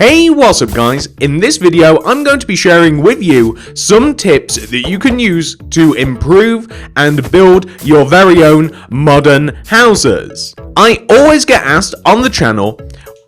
Hey, what's up guys? In this video, I'm going to be sharing with you some tips that you can use to improve and build your very own modern houses. I always get asked on the channel,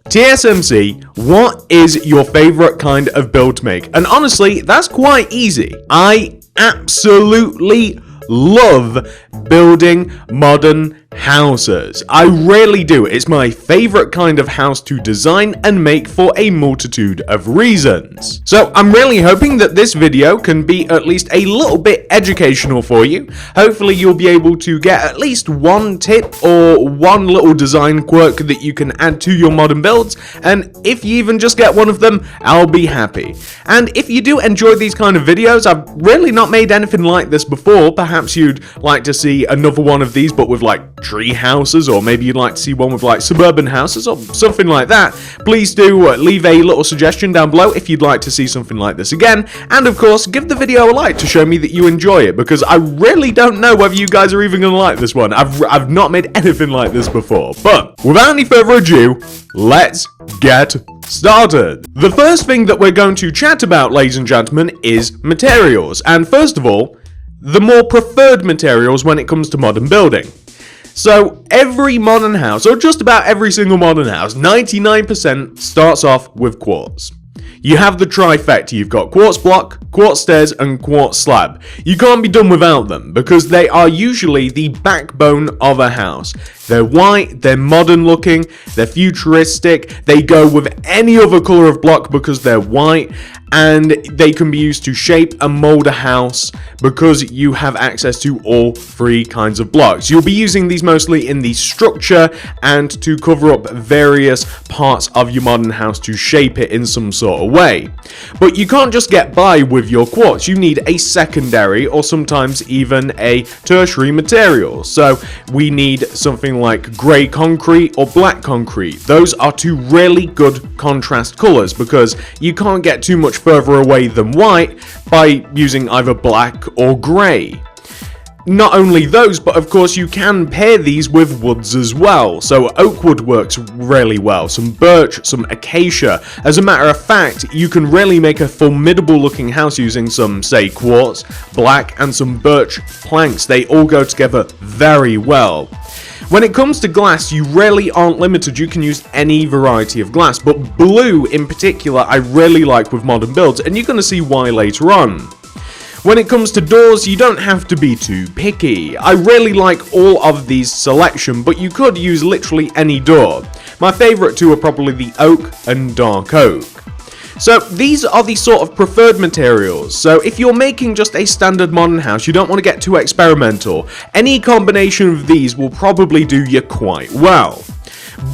TSMC, what is your favorite kind of build to make? And honestly, that's quite easy. I absolutely love building modern houses. I really do. It's my favorite kind of house to design and make for a multitude of reasons. So I'm really hoping that this video can be at least a little bit educational for you. Hopefully you'll be able to get at least one tip or one little design quirk that you can add to your modern builds, and if you even just get one of them, I'll be happy. And if you do enjoy these kind of videos, I've really not made anything like this before. Perhaps you'd like to see another one of these but with like tree houses, or maybe you'd like to see one with like suburban houses or something like that. Please do leave a little suggestion down below if you'd like to see something like this again, and of course give the video a like to show me that you enjoy it, because I really don't know whether you guys are even gonna like this one. I've not made anything like this before. But without any further ado, let's get started. The first thing that we're going to chat about, ladies and gentlemen, is materials. And first of all, the more preferred materials when it comes to modern building. So every modern house, or just about every single modern house, 99% starts off with quartz. You have the trifecta. You've got quartz block, quartz stairs, and quartz slab. You can't be done without them because they are usually the backbone of a house. They're white, they're modern looking, they're futuristic, they go with any other color of block because they're white, and they can be used to shape and mold a house because you have access to all three kinds of blocks. You'll be using these mostly in the structure and to cover up various parts of your modern house to shape it in some sort of way. But you can't just get by with your quartz. You need a secondary or sometimes even a tertiary material. So we need something like grey concrete or black concrete. Those are two really good contrast colors because you can't get too much further away than white by using either black or grey. Not only those, but of course you can pair these with woods as well. So oak wood works really well, some birch, some acacia. As a matter of fact, you can really make a formidable looking house using some, say, quartz, black, and some birch planks. They all go together very well. When it comes to glass, you really aren't limited. You can use any variety of glass, but blue in particular I really like with modern builds, and you're going to see why later on. When it comes to doors, you don't have to be too picky. I really like all of these selection, but you could use literally any door. My favourite two are probably the oak and dark oak. So these are the sort of preferred materials. So if you're making just a standard modern house, you don't want to get too experimental. Any combination of these will probably do you quite well.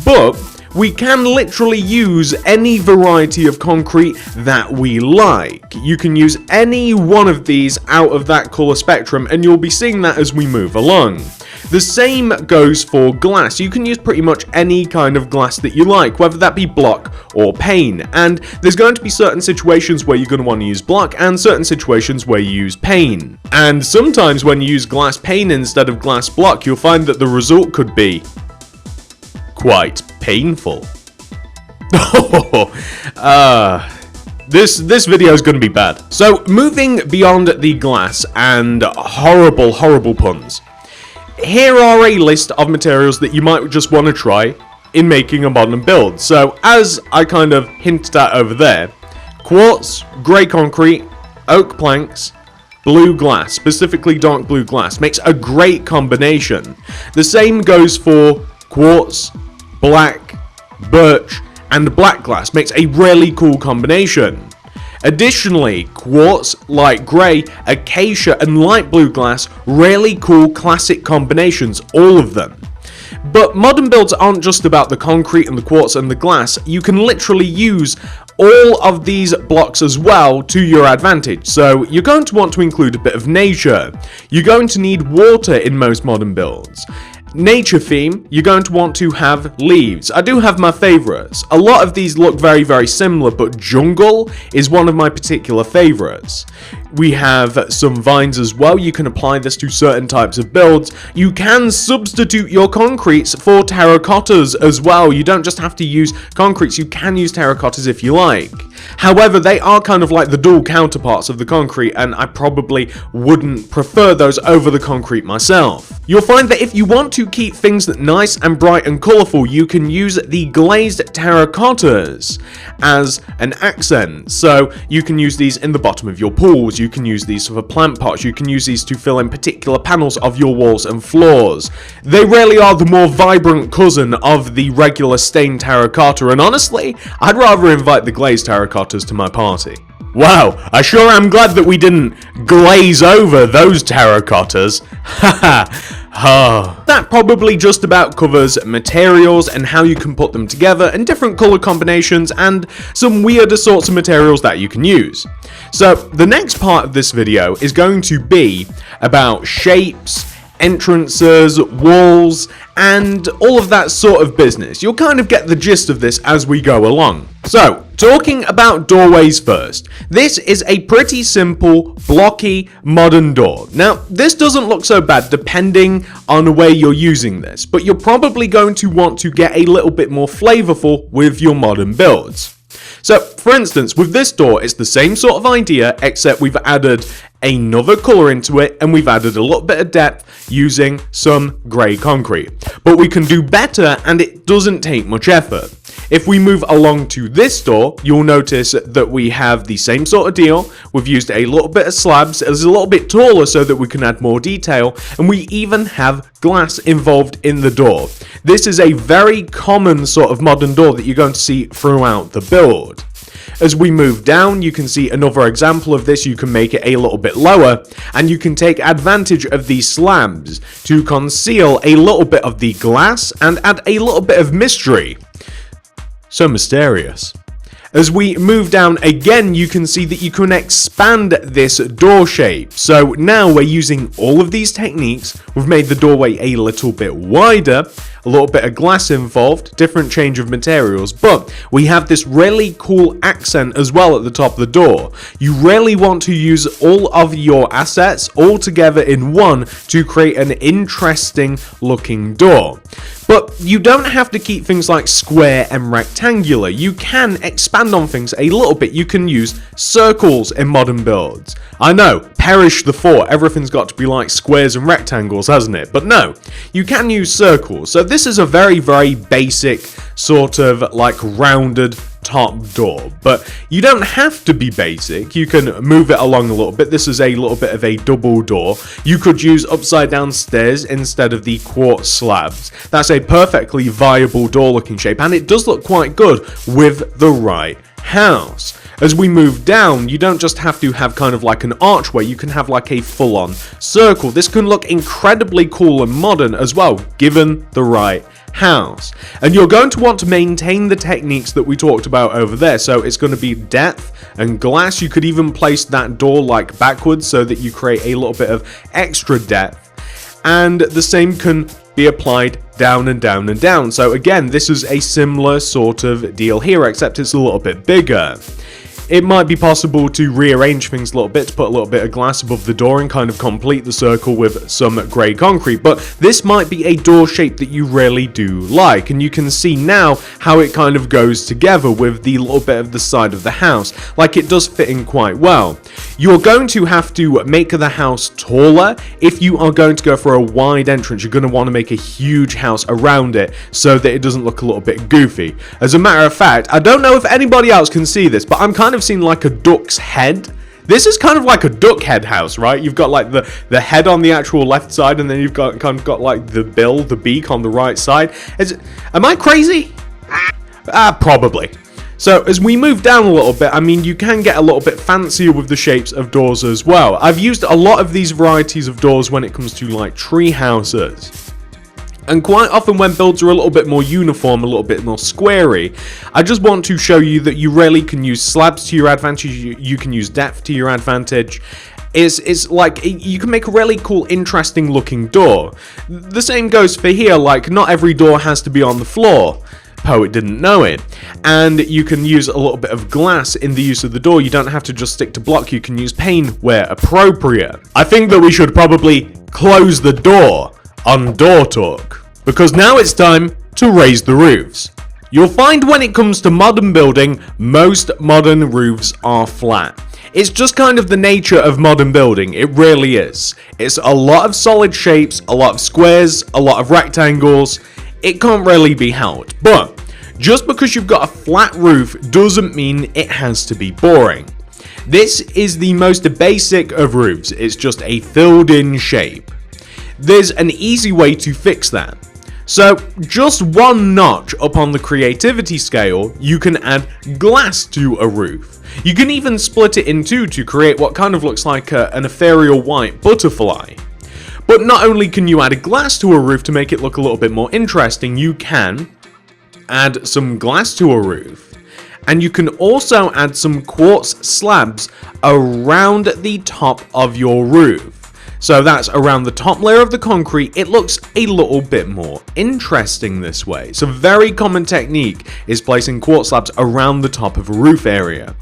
But we can literally use any variety of concrete that we like. You can use any one of these out of that colour spectrum, and you'll be seeing that as we move along. The same goes for glass. You can use pretty much any kind of glass that you like, whether that be block or pane. And there's going to be certain situations where you're going to want to use block and certain situations where you use pane. And sometimes when you use glass pane instead of glass block, you'll find that the result could be quite painful. This video is going to be bad. So moving beyond the glass and horrible puns, here are a list of materials that you might just want to try in making a modern build. So as I kind of hinted at over there, quartz, grey concrete, oak planks, blue glass, specifically dark blue glass, makes a great combination. The same goes for quartz, black, birch, and black glass, makes a really cool combination. Additionally, quartz, light grey, acacia, and light blue glass, really cool classic combinations, all of them. But modern builds aren't just about the concrete and the quartz and the glass. You can literally use all of these blocks as well to your advantage. So you're going to want to include a bit of nature. You're going to need water in most modern builds. Nature theme, you're going to want to have leaves. I do have my favorites. A lot of these look very similar, but jungle is one of my particular favorites. We have some vines as well. You can apply this to certain types of builds. You can substitute your concretes for terracottas as well. You don't just have to use concretes, you can use terracottas if you like. However, they are kind of like the dual counterparts of the concrete, and I probably wouldn't prefer those over the concrete myself. You'll find that if you want to keep things nice and bright and colourful, you can use the glazed terracottas as an accent. So you can use these in the bottom of your pools, you can use these for plant pots, you can use these to fill in particular panels of your walls and floors. They really are the more vibrant cousin of the regular stained terracotta, and honestly, I'd rather invite the glazed terracottas to my party. Wow, I sure am glad that we didn't glaze over those terracottas. Haha. That probably just about covers materials and how you can put them together and different color combinations and some weirder sorts of materials that you can use. So the next part of this video is going to be about shapes, entrances, walls, and all of that sort of business. You'll kind of get the gist of this as we go along. So, talking about doorways first, this is a pretty simple, blocky, modern door. Now, this doesn't look so bad depending on where you're using this, but you're probably going to want to get a little bit more flavorful with your modern builds. So, for instance, with this door, it's the same sort of idea, except we've added another colour into it, and we've added a little bit of depth using some grey concrete. But we can do better, and it doesn't take much effort. If we move along to this door, you'll notice that we have the same sort of deal. We've used a little bit of slabs, it's a little bit taller so that we can add more detail, and we even have glass involved in the door. This is a very common sort of modern door that you're going to see throughout the build. As we move down, you can see another example of this. You can make it a little bit lower, and you can take advantage of these slabs to conceal a little bit of the glass and add a little bit of mystery. So mysterious. As we move down again, you can see that you can expand this door shape. So now we're using all of these techniques. We've made the doorway a little bit wider, a little bit of glass involved, different change of materials, but we have this really cool accent as well at the top of the door. You really want to use all of your assets all together in one to create an interesting looking door. But you don't have to keep things like square and rectangular. You can expand on things a little bit. You can use circles in modern builds. I know, perish the thought, everything's got to be like squares and rectangles, hasn't it? But no, you can use circles. So this is a very, very basic sort of like rounded top door, but you don't have to be basic. You can move it along a little bit. This is a little bit of a double door. You could use upside down stairs instead of the quartz slabs. That's a perfectly viable door looking shape, and it does look quite good with the right house. As we move down, you don't just have to have kind of like an archway, you can have like a full-on circle. This can look incredibly cool and modern as well, given the right house. And you're going to want to maintain the techniques that we talked about over there. So it's going to be depth and glass. You could even place that door like backwards so that you create a little bit of extra depth. And the same can be applied down and down and down. So again, this is a similar sort of deal here, except it's a little bit bigger. It might be possible to rearrange things a little bit, to put a little bit of glass above the door and kind of complete the circle with some grey concrete, but this might be a door shape that you really do like, and you can see now how it kind of goes together with the little bit of the side of the house, like it does fit in quite well. You're going to have to make the house taller. If you are going to go for a wide entrance, you're going to want to make a huge house around it so that it doesn't look a little bit goofy. As a matter of fact, I don't know if anybody else can see this, but I'm kind of seeing like a duck's head. This is kind of like a duck head house, right? You've got like the head on the actual left side, and then you've got kind of got like the bill, the beak on the right side. Am I crazy? Probably. So as we move down a little bit, I mean, you can get a little bit fancier with the shapes of doors as well. I've used a lot of these varieties of doors when it comes to like tree houses. And quite often when builds are a little bit more uniform, a little bit more squarey, I just want to show you that you really can use slabs to your advantage, you can use depth to your advantage. It's like, you can make a really cool, interesting looking door. The same goes for here, like not every door has to be on the floor. Poet didn't know it. And you can use a little bit of glass in the use of the door. You don't have to just stick to block, you can use pane where appropriate. I think that we should probably close the door on Door Talk, because now it's time to raise the roofs. You'll find when it comes to modern building, most modern roofs are flat. It's just kind of the nature of modern building, it really is. It's a lot of solid shapes, a lot of squares, a lot of rectangles. It can't really be helped, but just because you've got a flat roof doesn't mean it has to be boring. This is the most basic of roofs, it's just a filled in shape. There's an easy way to fix that. So just one notch up on the creativity scale, you can add glass to a roof. You can even split it in two to create what kind of looks like an ethereal white butterfly. But not only can you add glass to a roof to make it look a little bit more interesting, you can add some glass to a roof. And you can also add some quartz slabs around the top of your roof. So that's around the top layer of the concrete. It looks a little bit more interesting this way. So a very common technique is placing quartz slabs around the top of a roof area.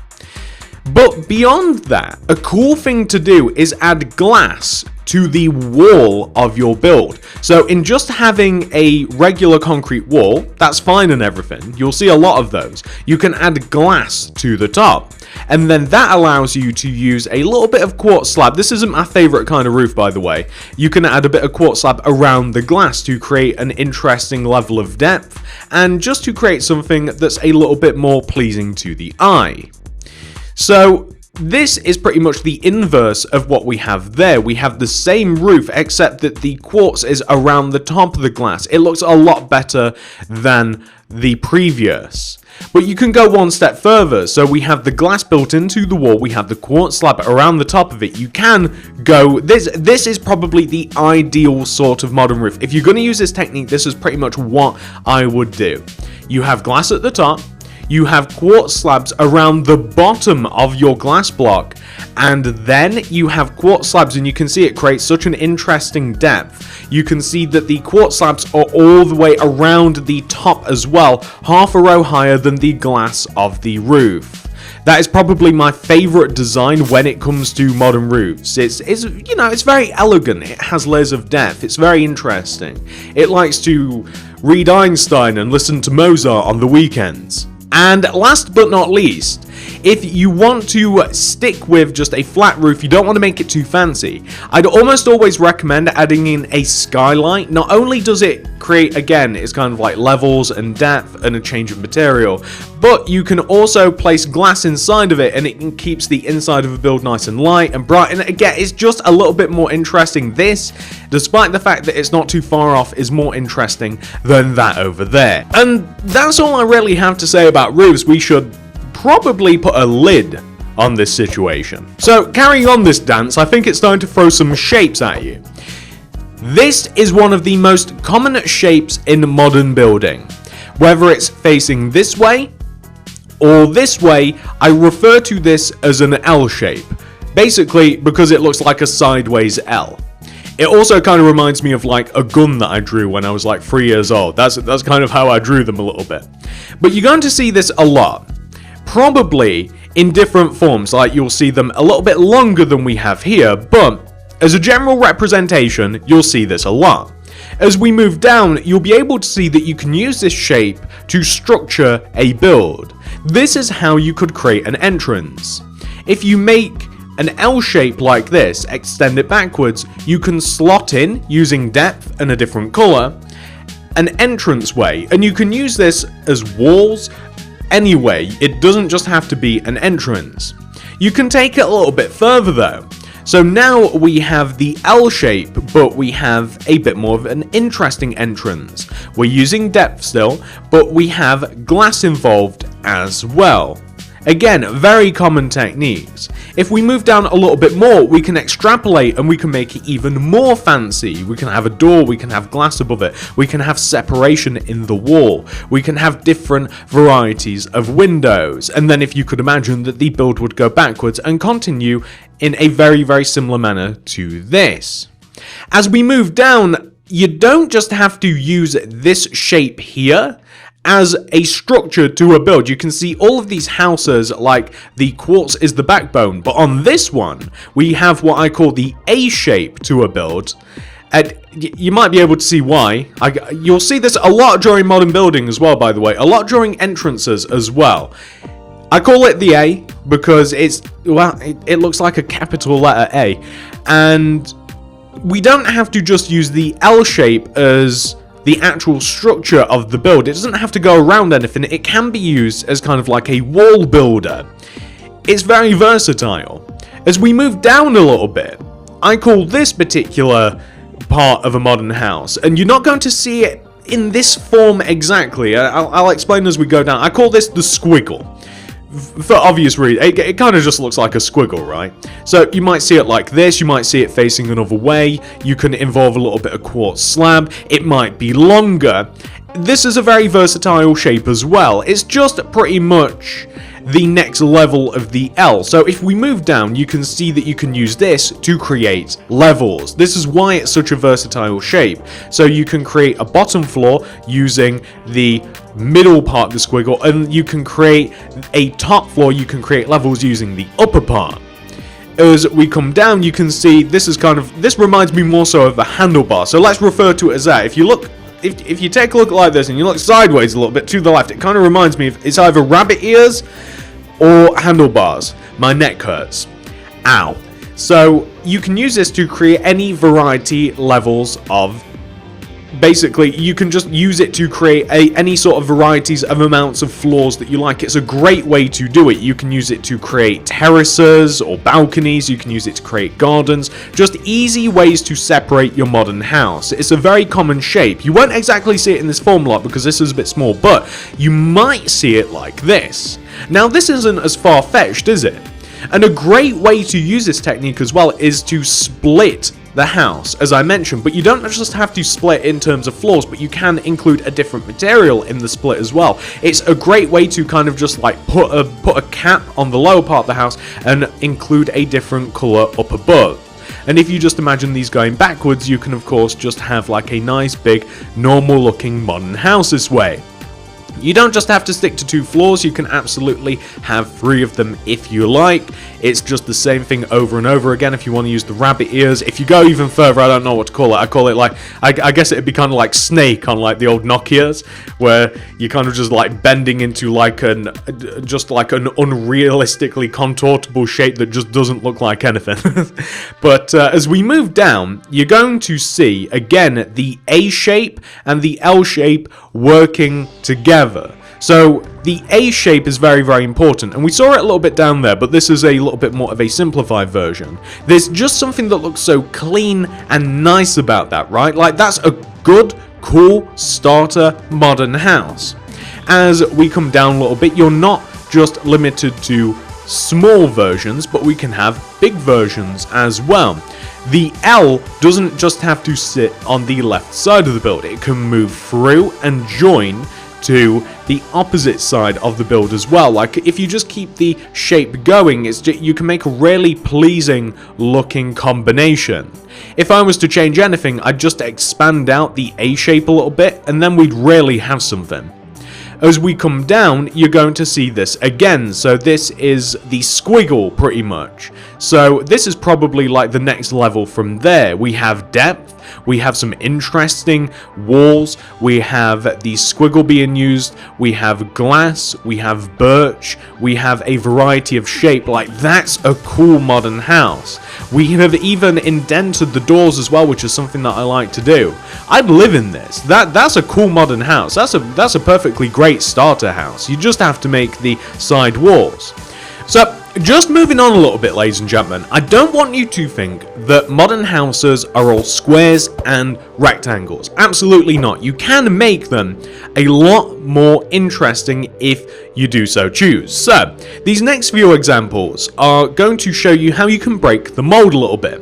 But beyond that, a cool thing to do is add glass to the wall of your build. So in just having a regular concrete wall, that's fine and everything. You'll see a lot of those. You can add glass to the top. And then that allows you to use a little bit of quartz slab. This isn't my favorite kind of roof, by the way. You can add a bit of quartz slab around the glass to create an interesting level of depth and just to create something that's a little bit more pleasing to the eye. So this is pretty much the inverse of what we have there. We have the same roof except that the quartz is around the top of the glass. It looks a lot better than the previous. But you can go one step further. So we have the glass built into the wall. We have the quartz slab around the top of it. You can go, this is probably the ideal sort of modern roof. If you're going to use this technique, this is pretty much what I would do. You have glass at the top. You have quartz slabs around the bottom of your glass block, and then you have quartz slabs, and you can see it creates such an interesting depth. You can see that the quartz slabs are all the way around the top as well, half a row higher than the glass of the roof. That is probably my favorite design when it comes to modern roofs. It's you know, it's very elegant. It has layers of depth. It's very interesting. It likes to read Einstein and listen to Mozart on the weekends. And last but not least, if you want to stick with just a flat roof, you don't want to make it too fancy, I'd almost always recommend adding in a skylight. Not only does it create, again, it's kind of like levels and depth and a change of material, but you can also place glass inside of it and it keeps the inside of a build nice and light and bright. And again, it's just a little bit more interesting. This, despite the fact that it's not too far off, is more interesting than that over there. And that's all I really have to say about roofs. We should probably put a lid on this situation. So carrying on this dance, I think it's time to throw some shapes at you. This is one of the most common shapes in modern building. Whether it's facing this way or this way, I refer to this as an L shape. Basically because it looks like a sideways L. It also kind of reminds me of like a gun that I drew when I was like 3 years old. That's kind of how I drew them a little bit. But you're going to see this a lot. Probably in different forms, like you'll see them a little bit longer than we have here, but as a general representation, you'll see this a lot. As we move down, you'll be able to see that you can use this shape to structure a build. This is how you could create an entrance. If you make an L shape like this, extend it backwards, you can slot in, using depth and a different color, an entranceway, and you can use this as walls. Anyway, it doesn't just have to be an entrance. You can take it a little bit further though. So now we have the L shape, but we have a bit more of an interesting entrance. We're using depth still, but we have glass involved as well. Again, very common techniques. If we move down a little bit more, we can extrapolate and we can make it even more fancy. We can have a door, we can have glass above it, we can have separation in the wall, we can have different varieties of windows, and then if you could imagine that the build would go backwards and continue in a very, very similar manner to this. As we move down, you don't just have to use this shape here as a structure to a build. You can see all of these houses, like the quartz is the backbone, but on this one, we have what I call the A shape to a build. And you might be able to see why. You'll see this a lot during modern building as well, by the way. A lot during entrances as well. I call it the A because it looks like a capital letter A. And we don't have to just use the L shape as the actual structure of the build. It doesn't have to go around anything. It can be used as kind of like a wall builder. It's very versatile. As we move down a little bit, I call this particular part of a modern house, and you're not going to see it in this form exactly. I'll explain as we go down. I call this the squiggle. For obvious reasons, it kind of just looks like a squiggle, right? So you might see it like this, you might see it facing another way, you can involve a little bit of quartz slab, it might be longer. This is a very versatile shape as well. It's just pretty much the next level of the L. So if we move down, you can see that you can use this to create levels. This is why it's such a versatile shape. So you can create a bottom floor using the middle part of the squiggle, and you can create a top floor, you can create levels using the upper part. As we come down, you can see this reminds me more so of a handlebar. So let's refer to it as that. If you take a look like this and you look sideways a little bit to the left, it kind of reminds me of, it's either rabbit ears or handlebars. My neck hurts. Ow. So you can use this to create any variety levels of, basically you can just use it to create any sort of varieties of amounts of floors that you like. It's a great way to do it. You can use it to create terraces or balconies, you can use it to create gardens, just easy ways to separate your modern house. It's a very common shape. You won't exactly see it in this form lot because this is a bit small, but you might see it like this. Now this isn't as far-fetched, is it? And a great way to use this technique as well is to split the house, as I mentioned, but you don't just have to split in terms of floors, but you can include a different material in the split as well. It's a great way to kind of just like put a cap on the lower part of the house and include a different color up above. And if you just imagine these going backwards, you can of course just have like a nice big normal looking modern house this way. You don't just have to stick to 2 floors, you can absolutely have 3 of them if you like. It's just the same thing over and over again if you want to use the rabbit ears. If you go even further, I don't know what to call it. I call it like, I guess it'd be kind of like Snake on like the old Nokias, where you're kind of just like bending into like an unrealistically contortable shape that just doesn't look like anything. But as we move down, you're going to see again the A shape and the L shape working together. So the A shape is very, very important, and we saw it a little bit down there, but this is a little bit more of a simplified version. There's just something that looks so clean and nice about that, right? Like, that's a good, cool starter modern house. As we come down a little bit, you're not just limited to small versions, but we can have big versions as well. The L doesn't just have to sit on the left side of the build, it can move through and join to the opposite side of the build as well. Like, if you just keep the shape going, you can make a really pleasing looking combination. If I was to change anything, I'd just expand out the A shape a little bit, and then we'd really have something. As we come down, you're going to see this again. So this is the squiggle pretty much. So this is probably like the next level from there. We have depth, we have some interesting walls, we have the squiggle being used, we have glass, we have birch, we have a variety of shape. Like, that's a cool modern house. We have even indented the doors as well, which is something that I like to do. I'd live in this. That's a cool modern house. That's a perfectly great starter house. You just have to make the side walls. So, just moving on a little bit, ladies and gentlemen, I don't want you to think that modern houses are all squares and rectangles. Absolutely not. You can make them a lot more interesting if you do so choose. So, these next few examples are going to show you how you can break the mold a little bit.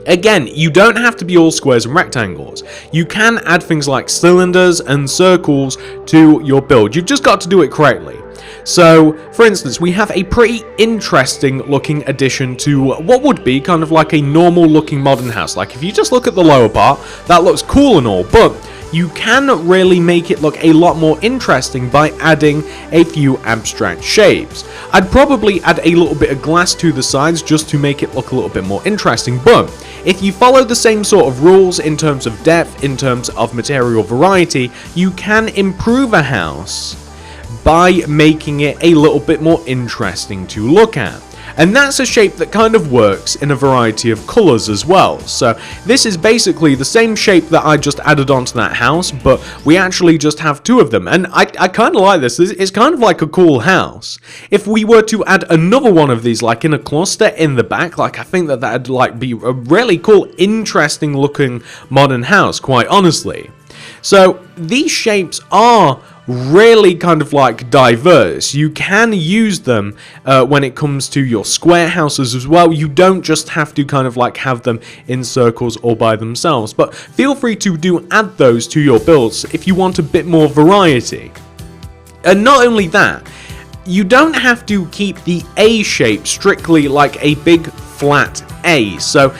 Again, you don't have to be all squares and rectangles. You can add things like cylinders and circles to your build. You've just got to do it correctly. So, for instance, we have a pretty interesting looking addition to what would be kind of like a normal looking modern house. Like, if you just look at the lower part, that looks cool and all, but you can really make it look a lot more interesting by adding a few abstract shapes. I'd probably add a little bit of glass to the sides just to make it look a little bit more interesting, but if you follow the same sort of rules in terms of depth, in terms of material variety, you can improve a house by making it a little bit more interesting to look at. And that's a shape that kind of works in a variety of colours as well. So this is basically the same shape that I just added onto that house, but we actually just have two of them. And I kind of like this. It's kind of like a cool house. If we were to add another one of these, like in a cluster in the back, like I think that that'd like be a really cool, interesting looking modern house, quite honestly. So these shapes are really kind of like diverse. You can use them when it comes to your square houses as well. You don't just have to kind of like have them in circles or by themselves, but feel free to add those to your builds if you want a bit more variety. And not only that, you don't have to keep the A shape strictly like a big flat A. So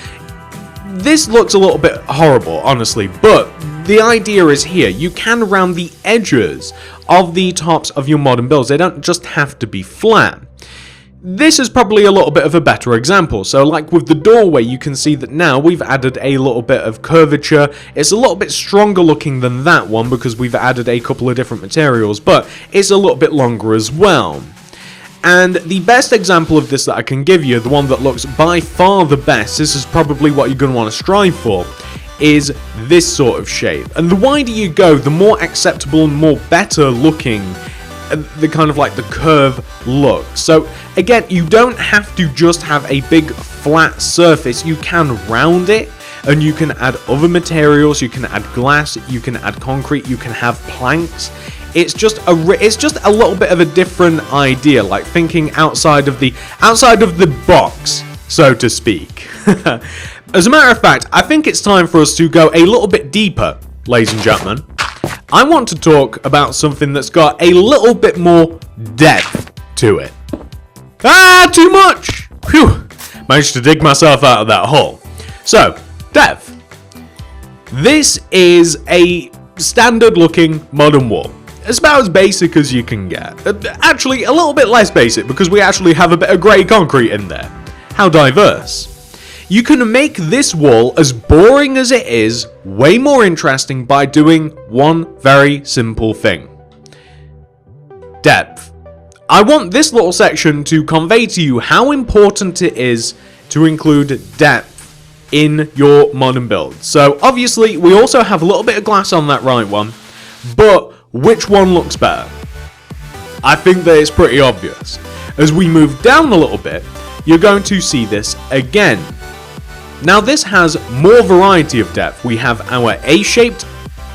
this looks a little bit horrible, honestly, but the idea is here. You can round the edges of the tops of your modern builds. They don't just have to be flat. This is probably a little bit of a better example. So like with the doorway, you can see that now we've added a little bit of curvature. It's a little bit stronger looking than that one because we've added a couple of different materials, but it's a little bit longer as well. And the best example of this that I can give you, the one that looks by far the best, this is probably what you're going to want to strive for, is this sort of shape. And the wider you go, the more acceptable and more better looking the kind of like the curve look. So again, you don't have to just have a big flat surface. You can round it, and you can add other materials. You can add glass, you can add concrete, you can have planks. It's just a little bit of a different idea, like thinking outside of the box, so to speak. As a matter of fact, I think it's time for us to go a little bit deeper, ladies and gentlemen. I want to talk about something that's got a little bit more depth to it. Too much! Phew! Managed to dig myself out of that hole. So, depth. This is a standard looking modern wall. It's about as basic as you can get. Actually, a little bit less basic because we actually have a bit of grey concrete in there. How diverse. You can make this wall, as boring as it is, way more interesting by doing one very simple thing. Depth. I want this little section to convey to you how important it is to include depth in your modern build. So obviously we also have a little bit of glass on that right one, but which one looks better? I think that it's pretty obvious. As we move down a little bit, you're going to see this again. Now this has more variety of depth. We have our A-shaped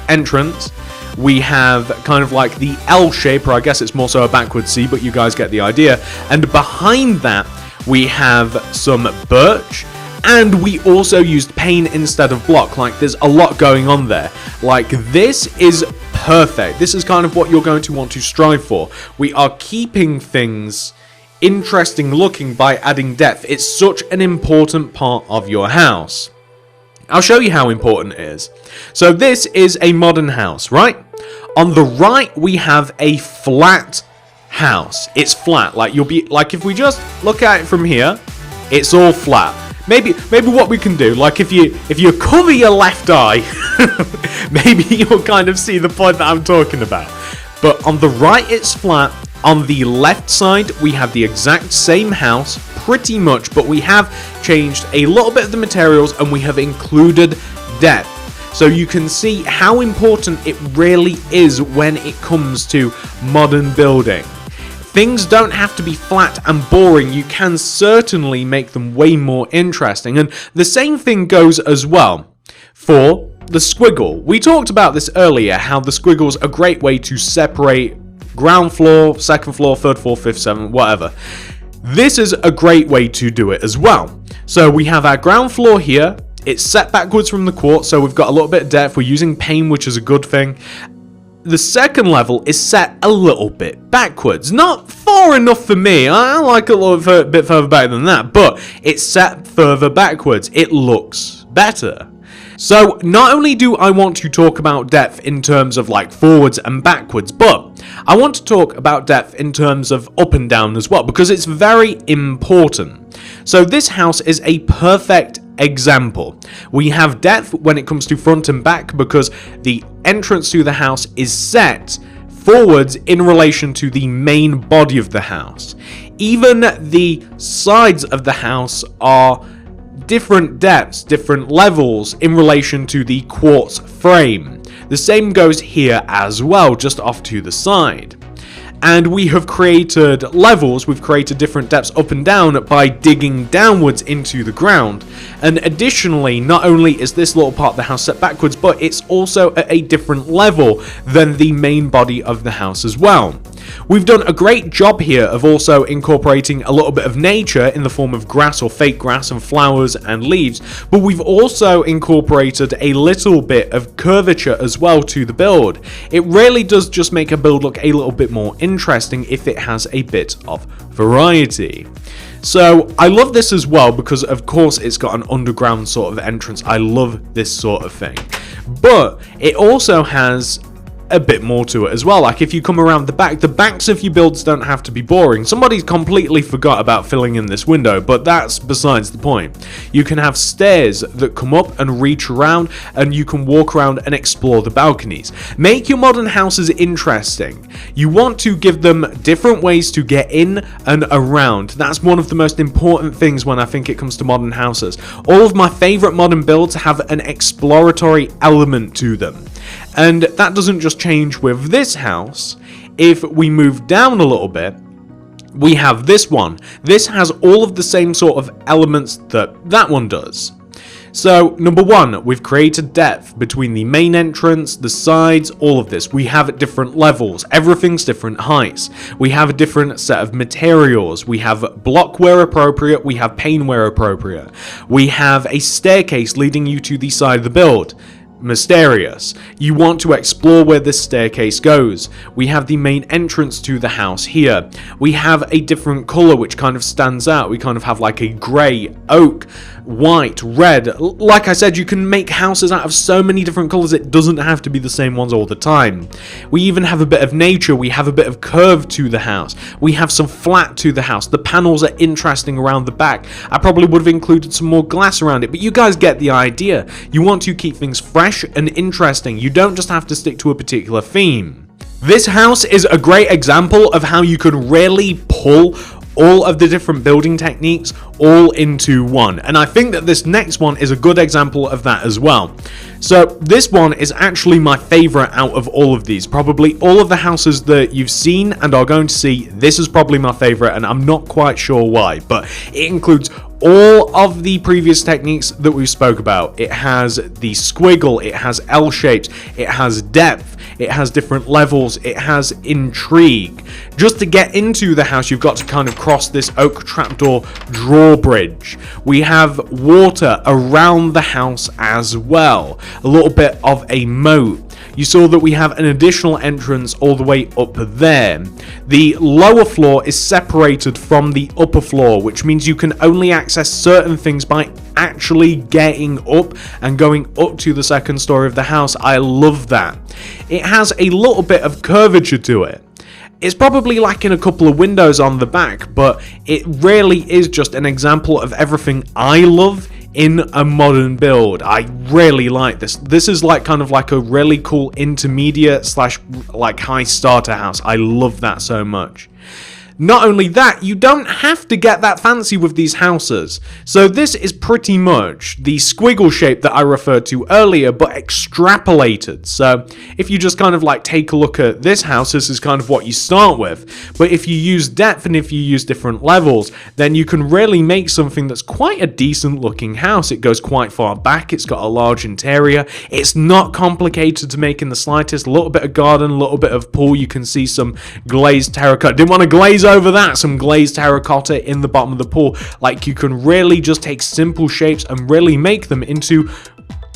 entrance. We have kind of like the L shape, or I guess it's more so a backward C, but you guys get the idea. And behind that, we have some birch. And we also used pane instead of block. Like, there's a lot going on there. Like, this is perfect. This is kind of what you're going to want to strive for. We are keeping things interesting looking by adding depth. It's such an important part of your house. I'll show you how important it is. So this is a modern house, right? On the right, we have a flat house. It's flat. Like, you'll be like, if we just look at it from here, it's all flat. Maybe what we can do, like if you cover your left eye, maybe you'll kind of see the point that I'm talking about. But on the right, it's flat. On the left side, we have the exact same house, pretty much, but we have changed a little bit of the materials and we have included depth. So you can see how important it really is when it comes to modern building. Things don't have to be flat and boring. You can certainly make them way more interesting. And the same thing goes as well for the squiggle. We talked about this earlier, how the squiggles are a great way to separate ground floor, second floor, third floor, fifth, seventh, whatever. This is a great way to do it as well. So we have our ground floor here. It's set backwards from the quartz, so we've got a little bit of depth. We're using pane, which is a good thing. The second level is set a little bit backwards. Not far enough for me. I like it a little bit further back than that, but it's set further backwards. It looks better. So not only do I want to talk about depth in terms of like forwards and backwards, but I want to talk about depth in terms of up and down as well, because it's very important. So this house is a perfect example. We have depth when it comes to front and back because the entrance to the house is set forwards in relation to the main body of the house. Even the sides of the house are different depths, different levels in relation to the quartz frame. The same goes here as well, just off to the side. And we have created levels, we've created different depths up and down by digging downwards into the ground. And additionally, not only is this little part of the house set backwards, but it's also at a different level than the main body of the house as well. We've done a great job here of also incorporating a little bit of nature in the form of grass or fake grass and flowers and leaves, but we've also incorporated a little bit of curvature as well to the build. It really does just make a build look a little bit more interesting if it has a bit of variety. So I love this as well because of course it's got an underground sort of entrance. I love this sort of thing, but it also has a bit more to it as well. Like if you come around the backs of your builds don't have to be boring. Somebody's completely forgot about filling in this window, but that's besides the point. You can have stairs that come up and reach around, and you can walk around and explore the balconies. Make your modern houses interesting. You want to give them different ways to get in and around. That's one of the most important things when I think it comes to modern houses. All of my favorite modern builds have an exploratory element to them. And that doesn't just change with this house. If we move down a little bit, we have this one. This has all of the same sort of elements that one does. So, number one, we've created depth between the main entrance, the sides, all of this. We have at different levels. Everything's different heights. We have a different set of materials. We have block where appropriate. We have pane where appropriate. We have a staircase leading you to the side of the build. Mysterious. You want to explore where this staircase goes. We have the main entrance to the house here. We have a different color which kind of stands out. We kind of have like a gray, oak, white, red. Like I said, you can make houses out of so many different colors. It doesn't have to be the same ones all the time. We even have a bit of nature. We have a bit of curve to the house. We have some flat to the house. The panels are interesting around the back. I probably would have included some more glass around it, but you guys get the idea. You want to keep things fresh and interesting. You don't just have to stick to a particular theme. This house is a great example of how you can really pull all of the different building techniques all into one. And I think that this next one is a good example of that as well. So this one is actually my favorite out of all of these. Probably all of the houses that you've seen and are going to see, this is probably my favorite, and I'm not quite sure why, but it includes all of the previous techniques that we spoke about. It has the squiggle, it has L shapes, it has depth, it has different levels, it has intrigue. Just to get into the house, you've got to kind of cross this oak trapdoor drawbridge. We have water around the house as well. A little bit of a moat. You saw that we have an additional entrance all the way up there. The lower floor is separated from the upper floor, which means you can only access certain things by actually getting up and going up to the second story of the house. I love that. It has a little bit of curvature to it. It's probably lacking a couple of windows on the back, but it really is just an example of everything I love in a modern build. I really like this. This is like kind of like a really cool intermediate slash like high starter house. I love that so much. Not only that, you don't have to get that fancy with these houses. So this is pretty much the squiggle shape that I referred to earlier, but extrapolated. So if you just kind of like take a look at this house, this is kind of what you start with. But if you use depth and if you use different levels, then you can really make something that's quite a decent looking house. It goes quite far back, it's got a large interior, it's not complicated to make in the slightest. A little bit of garden, a little bit of pool, you can see some glazed terracotta. Didn't want to glaze over that, some glazed terracotta in the bottom of the pool. Like, you can really just take simple shapes and really make them into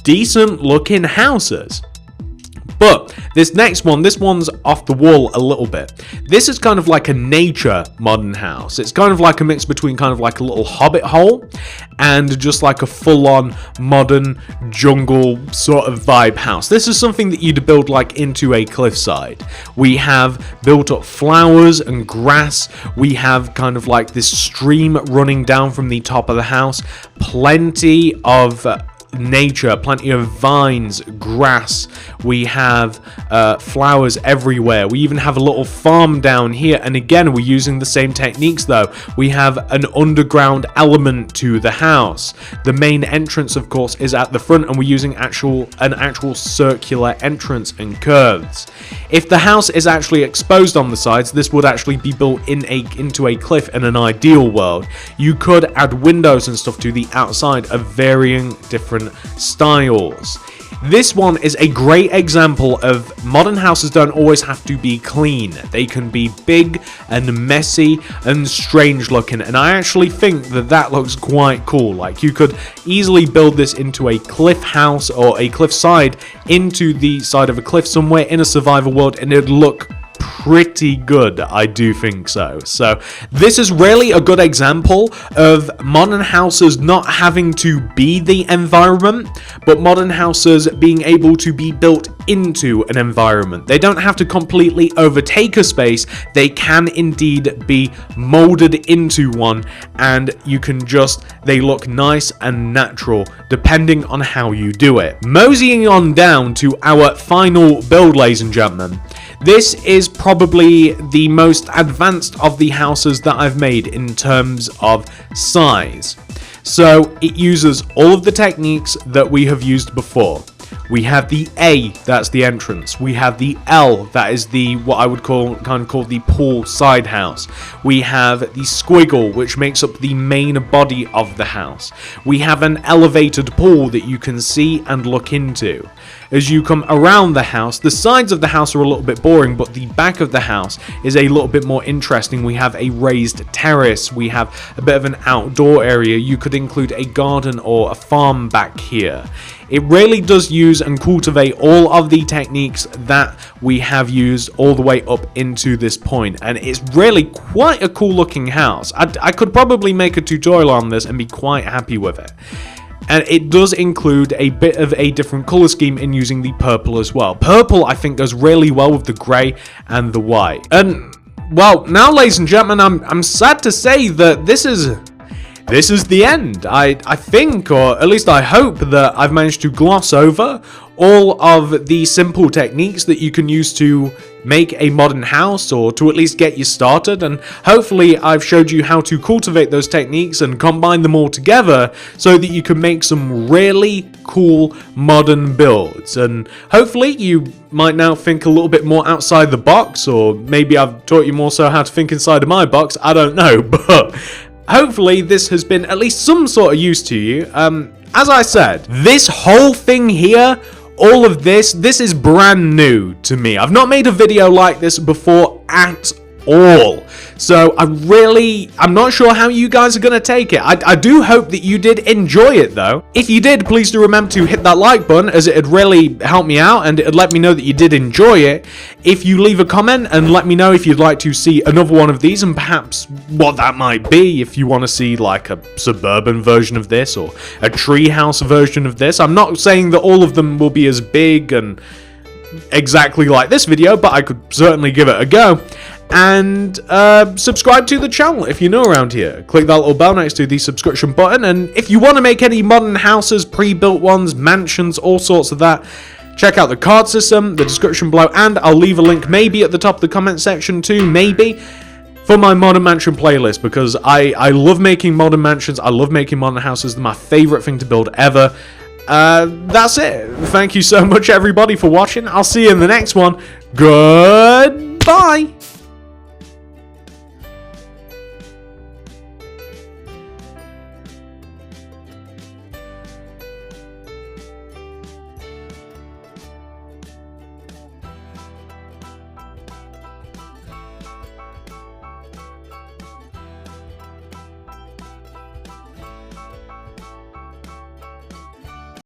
decent looking houses. But this next one, this one's off the wall a little bit. This is kind of like a nature modern house. It's kind of like a mix between kind of like a little hobbit hole and just like a full-on modern jungle sort of vibe house. This is something that you'd build like into a cliffside. We have built up flowers and grass. We have kind of like this stream running down from the top of the house. Plenty of nature, plenty of vines, grass. We have flowers everywhere. We even have a little farm down here, and again we're using the same techniques though. We have an underground element to the house. The main entrance of course is at the front, and we're using an actual circular entrance and curves. If the house is actually exposed on the sides, this would actually be built into a cliff in an ideal world. You could add windows and stuff to the outside of varying different styles. This one is a great example of modern houses don't always have to be clean. They can be big and messy and strange looking, and I actually think that that looks quite cool. Like, you could easily build this into a cliff house or a cliff side into the side of a cliff somewhere in a survival world, and it'd look pretty good, I do think so. So this is really a good example of modern houses not having to be the environment, but modern houses being able to be built into an environment. They don't have to completely overtake a space. They can indeed be molded into one, and they look nice and natural depending on how you do it. Moseying on down to our final build, ladies and gentlemen. This is probably the most advanced of the houses that I've made in terms of size. So it uses all of the techniques that we have used before. We have the A, that's the entrance. We have the L, that is the what I would call the pool side house. We have the squiggle, which makes up the main body of the house. We have an elevated pool that you can see and look into. As you come around the house, the sides of the house are a little bit boring, but the back of the house is a little bit more interesting. We have a raised terrace. We have a bit of an outdoor area. You could include a garden or a farm back here. It really does use and cultivate all of the techniques that we have used all the way up into this point, and it's really quite a cool looking house. I could probably make a tutorial on this and be quite happy with it. And it does include a bit of a different color scheme in using the purple as well. Purple, I think, goes really well with the gray and the white. And, well, now, ladies and gentlemen, I'm sad to say that this is the end. I think, or at least I hope, that I've managed to gloss over all of the simple techniques that you can use to make a modern house, or to at least get you started, and hopefully I've showed you how to cultivate those techniques and combine them all together so that you can make some really cool modern builds. And hopefully you might now think a little bit more outside the box, or maybe I've taught you more so how to think inside of my box, I don't know, but hopefully this has been at least some sort of use to you. As I said, this whole thing here, all of this is brand new to me. I've not made a video like this before at all. So I'm not sure how you guys are going to take it. I do hope that you did enjoy it though. If you did, please do remember to hit that like button, as it'd really help me out and it'd let me know that you did enjoy it. If you leave a comment and let me know if you'd like to see another one of these, and perhaps what that might be, if you want to see like a suburban version of this or a treehouse version of this. I'm not saying that all of them will be as big and exactly like this video, but I could certainly give it a go. And subscribe to the channel if you're new around here. Click that little bell next to the subscription button, and if you want to make any modern houses, pre-built ones, mansions, all sorts of that, check out the card system, the description below, and I'll leave a link maybe at the top of the comment section too, maybe, for my modern mansion playlist, because I love making modern mansions, I love making modern houses. They're my favorite thing to build ever. That's it. Thank you so much everybody for watching. I'll see you in the next one. Goodbye.